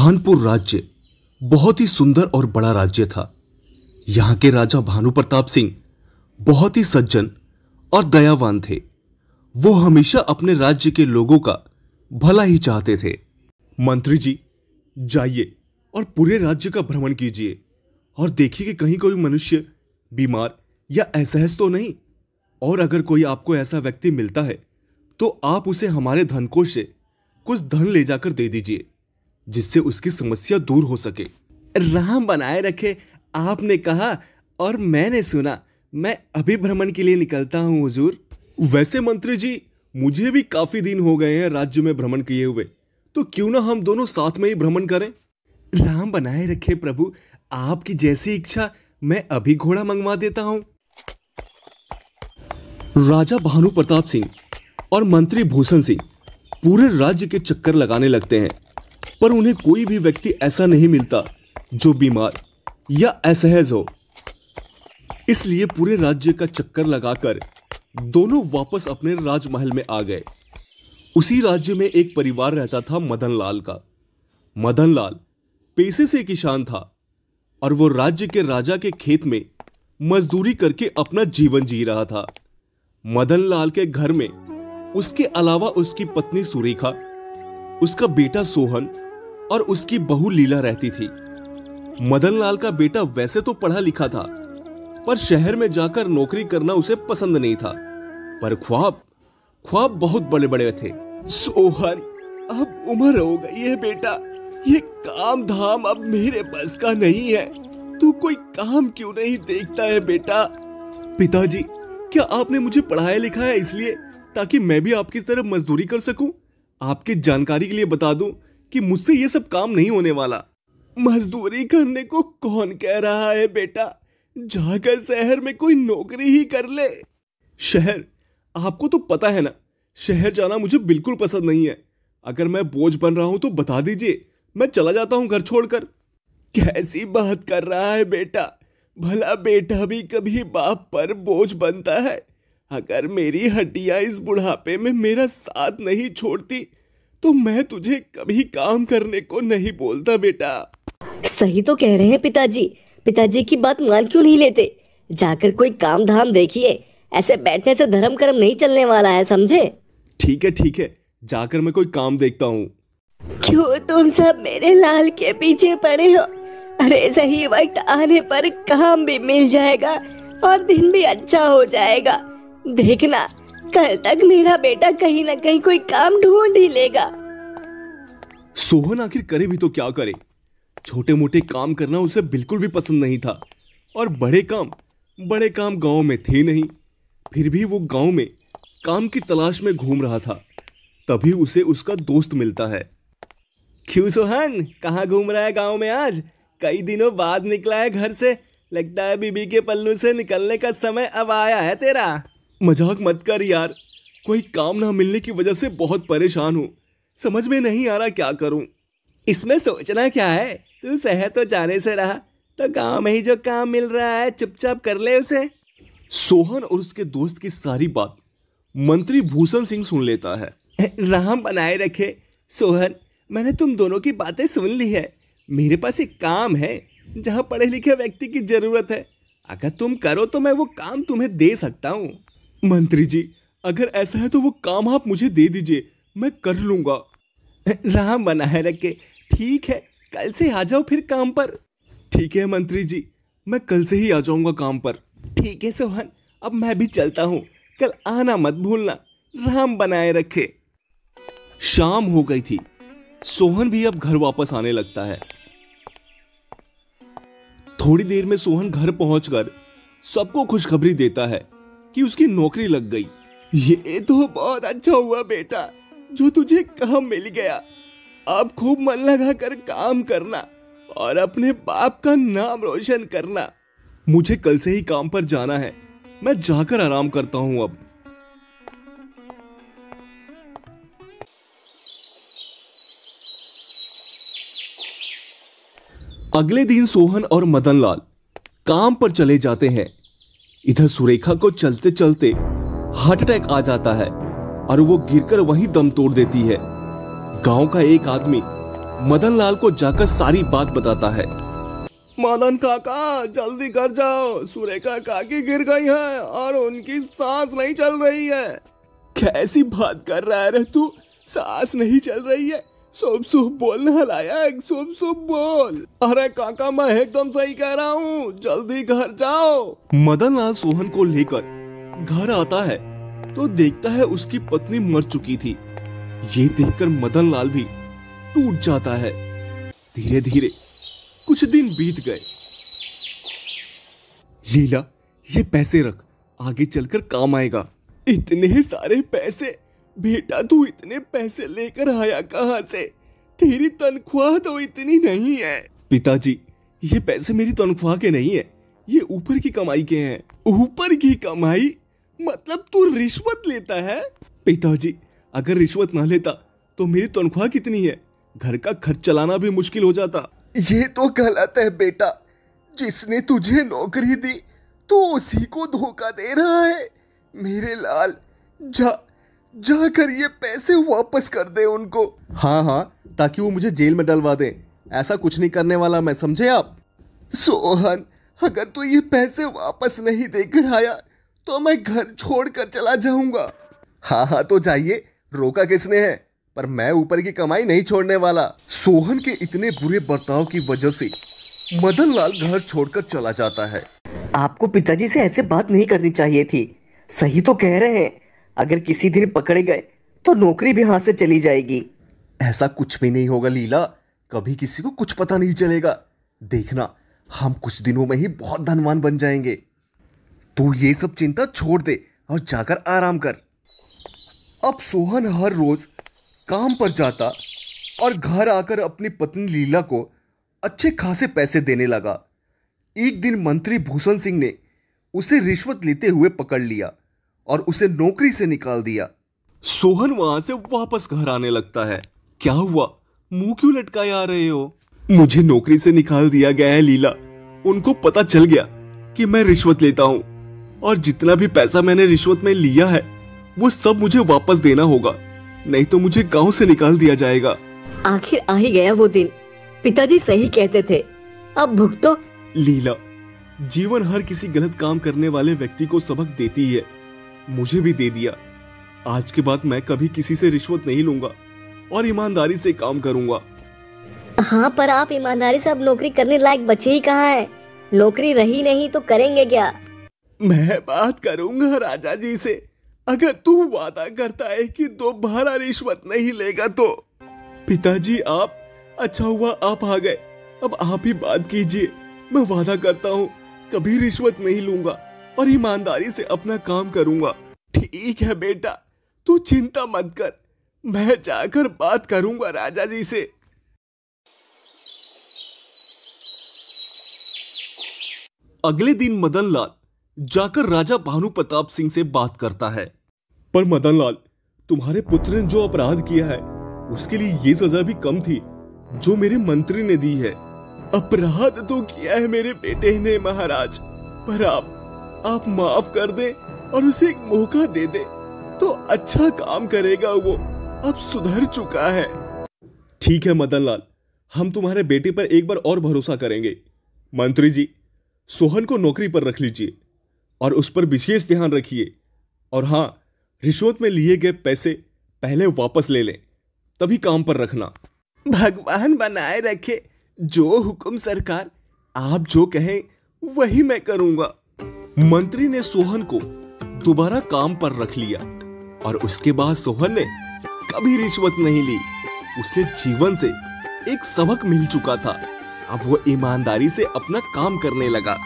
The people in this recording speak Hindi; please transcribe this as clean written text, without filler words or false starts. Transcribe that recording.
भानपुर राज्य बहुत ही सुंदर और बड़ा राज्य था। यहाँ के राजा भानु प्रताप सिंह बहुत ही सज्जन और दयावान थे। वो हमेशा अपने राज्य के लोगों का भला ही चाहते थे। मंत्री जी, जाइए और पूरे राज्य का भ्रमण कीजिए और देखिए कि कहीं कोई मनुष्य बीमार या असहज तो नहीं, और अगर कोई आपको ऐसा व्यक्ति मिलता है तो आप उसे हमारे धनकोष से कुछ धन ले जाकर दे दीजिए, जिससे उसकी समस्या दूर हो सके। राम बनाए रखे, आपने कहा और मैंने सुना। मैं अभी भ्रमण के लिए निकलता हूँ हुजूर। वैसे मंत्री जी, मुझे भी काफी दिन हो गए हैं राज्य में भ्रमण किए हुए, तो क्यों ना हम दोनों साथ में ही भ्रमण करें। राम बनाए रखे प्रभु, आपकी जैसी इच्छा। मैं अभी घोड़ा मंगवा देता हूँ। राजा भानु प्रताप सिंह और मंत्री भूषण सिंह पूरे राज्य के चक्कर लगाने लगते हैं, पर उन्हें कोई भी व्यक्ति ऐसा नहीं मिलता जो बीमार या असहज हो। इसलिए पूरे राज्य का चक्कर लगाकर दोनों वापस अपने राजमहल में आ गए। उसी राज्य में एक परिवार रहता था मदन लाल का। मदन लाल पेशे से किसान था और वो राज्य के राजा के खेत में मजदूरी करके अपना जीवन जी रहा था। मदन लाल के घर में उसके अलावा उसकी पत्नी सुरेखा, उसका बेटा सोहन और उसकी बहू लीला रहती थी। मदन लाल का बेटा वैसे तो पढ़ा लिखा था, पर शहर में जाकर नौकरी करना उसे पसंद नहीं था। पर ख्वाब बहुत बड़े बड़े थे। सोहन, अब उम्र हो गई है बेटा, ये काम धाम अब मेरे बस का नहीं है। तू कोई काम क्यों नहीं देखता है बेटा? पिताजी, क्या आपने मुझे पढ़ाया लिखाया इसलिए ताकि मैं भी आपकी तरह मजदूरी कर सकूं? आपकी जानकारी के लिए बता दूं कि मुझसे ये सब काम नहीं होने वाला। मजदूरी करने को कौन कह रहा है बेटा? जाकर शहर में कोई नौकरी ही कर ले। शहर? आपको तो पता है ना, शहर जाना मुझे बिल्कुल पसंद नहीं है। अगर मैं बोझ बन रहा हूं तो बता दीजिए, मैं चला जाता हूं घर छोड़कर। कैसी बात कर रहा है बेटा? भला बेटा भी कभी बाप पर बोझ बनता है? अगर मेरी हड्डियां इस बुढ़ापे में मेरा साथ नहीं छोड़ती तो मैं तुझे कभी काम करने को नहीं बोलता बेटा। सही तो कह रहे हैं पिताजी। पिताजी की बात मान क्यों नहीं लेते? जाकर कोई काम धाम देखिए, ऐसे बैठने से धर्म कर्म नहीं चलने वाला है, समझे? ठीक है, जाकर मैं कोई काम देखता हूँ। क्यों तुम सब मेरे लाल के पीछे पड़े हो? अरे सही वक्त आने पर काम भी मिल जाएगा और दिन भी अच्छा हो जाएगा। देखना, कल तक मेरा बेटा कहीं ना कहीं कोई काम ढूंढ ही लेगा। सोहन आखिर करे भी तो क्या करे? छोटे मोटे काम करना उसे बिल्कुल भी पसंद नहीं था, और बड़े काम गांव में थे नहीं। फिर भी वो गांव में काम की तलाश में घूम रहा था। तभी उसे उसका दोस्त मिलता है। क्यों सोहन, कहाँ घूम रहा है गांव में आज? कई दिनों बाद निकला है घर से। लगता है बीबी के पल्लू से निकलने का समय अब आया है तेरा। मजाक मत कर यार, कोई काम ना मिलने की वजह से बहुत परेशान हूँ। समझ में नहीं आ रहा क्या करूँ। इसमें सोचना क्या है? तू शहर तो जाने से रहा, तो गांव में ही जो काम मिल रहा है चुपचाप कर ले उसे। सोहन और उसके दोस्त की सारी बात मंत्री भूषण सिंह सुन लेता है। राम बनाए रखे सोहन, मैंने तुम दोनों की बातें सुन ली है। मेरे पास एक काम है जहां पढ़े लिखे व्यक्ति की जरूरत है। अगर तुम करो तो मैं वो काम तुम्हें दे सकता हूँ। मंत्री जी, अगर ऐसा है तो वो काम आप मुझे दे दीजिए, मैं कर लूंगा। राम बनाए रखे, ठीक है, कल से आ जाओ फिर काम पर। ठीक है मंत्री जी, मैं कल से ही आ जाऊंगा काम पर। ठीक है सोहन, अब मैं भी चलता हूँ, कल आना मत भूलना। राम बनाए रखे। शाम हो गई थी। सोहन भी अब घर वापस आने लगता है। थोड़ी देर में सोहन घर पहुंचकर सबको खुशखबरी देता है कि उसकी नौकरी लग गई। ये तो बहुत अच्छा हुआ बेटा, जो तुझे काम मिल गया। अब खूब मन लगा कर काम करना और अपने बाप का नाम रोशन करना। मुझे कल से ही काम पर जाना है, मैं जाकर आराम करता हूं अब। अगले दिन सोहन और मदन लाल काम पर चले जाते हैं। इधर सुरेखा को चलते चलते हार्ट अटैक आ जाता है और वो गिरकर वहीं दम तोड़ देती है। गांव का एक आदमी मदन लाल को जाकर सारी बात बताता है। मदन काका जल्दी कर जाओ, सुरेखा काकी गिर गई है और उनकी सांस नहीं चल रही है। कैसी बात कर रहा है रे तू, सांस नहीं चल रही है? शुभ शुभ बोल नालायक, शुभ शुभ बोल। अरे काका मैं एकदम सही कह रहा हूँ, जल्दी घर जाओ। मदन लाल सोहन को लेकर घर आता है तो देखता है उसकी पत्नी मर चुकी थी। ये देखकर मदन लाल भी टूट जाता है। धीरे धीरे कुछ दिन बीत गए। लीला, ये पैसे रख, आगे चलकर काम आएगा। इतने सारे पैसे? बेटा तू इतने पैसे लेकर आया कहाँ से? तेरी तनख्वाह तो इतनी नहीं है। पिताजी, ये पैसे मेरी तनख्वाह के नहीं है, ये ऊपर की कमाई के हैं। ऊपर की कमाई? मतलब तू रिश्वत लेता है? पिताजी, अगर रिश्वत ना लेता तो मेरी तनख्वाह कितनी है? घर का खर्च चलाना भी मुश्किल हो जाता। ये तो गलत है बेटा, जिसने तुझे नौकरी दी तो उसी को धोखा दे रहा है। मेरे लाल, जाकर ये पैसे वापस कर दे उनको। हाँ, ताकि वो मुझे जेल में डलवा दें। ऐसा कुछ नहीं करने वाला मैं, समझे आप? सोहन, अगर तू ये पैसे वापस नहीं देकर आया तो मैं घर छोड़कर चला जाऊंगा। हाँ तो जाइए, रोका किसने है? पर मैं ऊपर की कमाई नहीं छोड़ने वाला। सोहन के इतने बुरे बर्ताव की वजह से मदन लाल घर छोड़कर चला जाता है। आपको पिताजी से ऐसे बात नहीं करनी चाहिए थी। सही तो कह रहे हैं, अगर किसी दिन पकड़े गए तो नौकरी भी हाथ से चली जाएगी। ऐसा कुछ भी नहीं होगा लीला, कभी किसी को कुछ पता नहीं चलेगा। देखना, हम कुछ दिनों में ही बहुत धनवान बन जाएंगे। तू ये सब चिंता छोड़ दे और जाकर आराम कर। अब सोहन हर रोज काम पर जाता और घर आकर अपनी पत्नी लीला को अच्छे खासे पैसे देने लगा। एक दिन मंत्री भूषण सिंह ने उसे रिश्वत लेते हुए पकड़ लिया और उसे नौकरी से निकाल दिया। सोहन वहां से वापस घर आने लगता है। क्या हुआ, मुंह क्यों लटकाए आ रहे हो? मुझे नौकरी से निकाल दिया गया है लीला। उनको पता चल गया कि मैं रिश्वत लेता हूं और जितना भी पैसा मैंने रिश्वत में लिया है वो सब मुझे वापस देना होगा, नहीं तो मुझे गांव से निकाल दिया जाएगा। आखिर आ ही गया वो दिन। पिताजी सही कहते थे, अब भुगतो। लीला, जीवन हर किसी गलत काम करने वाले व्यक्ति को सबक देती है। मुझे भी दे दिया। आज के बाद मैं कभी किसी से रिश्वत नहीं लूंगा और ईमानदारी से काम करूंगा। हाँ, पर आप ईमानदारी से अब नौकरी करने लायक बचे ही कहाँ हैं? नौकरी रही नहीं तो करेंगे क्या? मैं बात करूंगा राजा जी से। अगर तू वादा करता है कि दोबारा रिश्वत नहीं लेगा तो। पिताजी, आप, अच्छा हुआ आप आ गए। अब आप ही बात कीजिए। मैं वादा करता हूँ कभी रिश्वत नहीं लूंगा और ईमानदारी से अपना काम करूंगा। ठीक है बेटा, तू चिंता मत कर, मैं जाकर बात करूंगा राजा जी से। अगले दिन मदन लाल जाकर राजा भानु प्रताप सिंह से बात करता है। पर मदन लाल, तुम्हारे पुत्र ने जो अपराध किया है उसके लिए ये सजा भी कम थी जो मेरे मंत्री ने दी है। अपराध तो किया है मेरे बेटे ने महाराज, पर आप माफ कर दे और उसे एक मौका दे दे तो अच्छा काम करेगा। वो अब सुधर चुका है। ठीक है मदन लाल, हम तुम्हारे बेटे पर एक बार और भरोसा करेंगे। मंत्री जी, सोहन को नौकरी पर रख लीजिए और उस पर विशेष ध्यान रखिए। और हाँ, रिश्वत में लिए गए पैसे पहले वापस ले लें, तभी काम पर रखना। भगवान बनाए रखे। जो हुक्म सरकार, आप जो कहें वही मैं करूंगा। मंत्री ने सोहन को दोबारा काम पर रख लिया और उसके बाद सोहन ने कभी रिश्वत नहीं ली। उसे जीवन से एक सबक मिल चुका था। अब वो ईमानदारी से अपना काम करने लगा।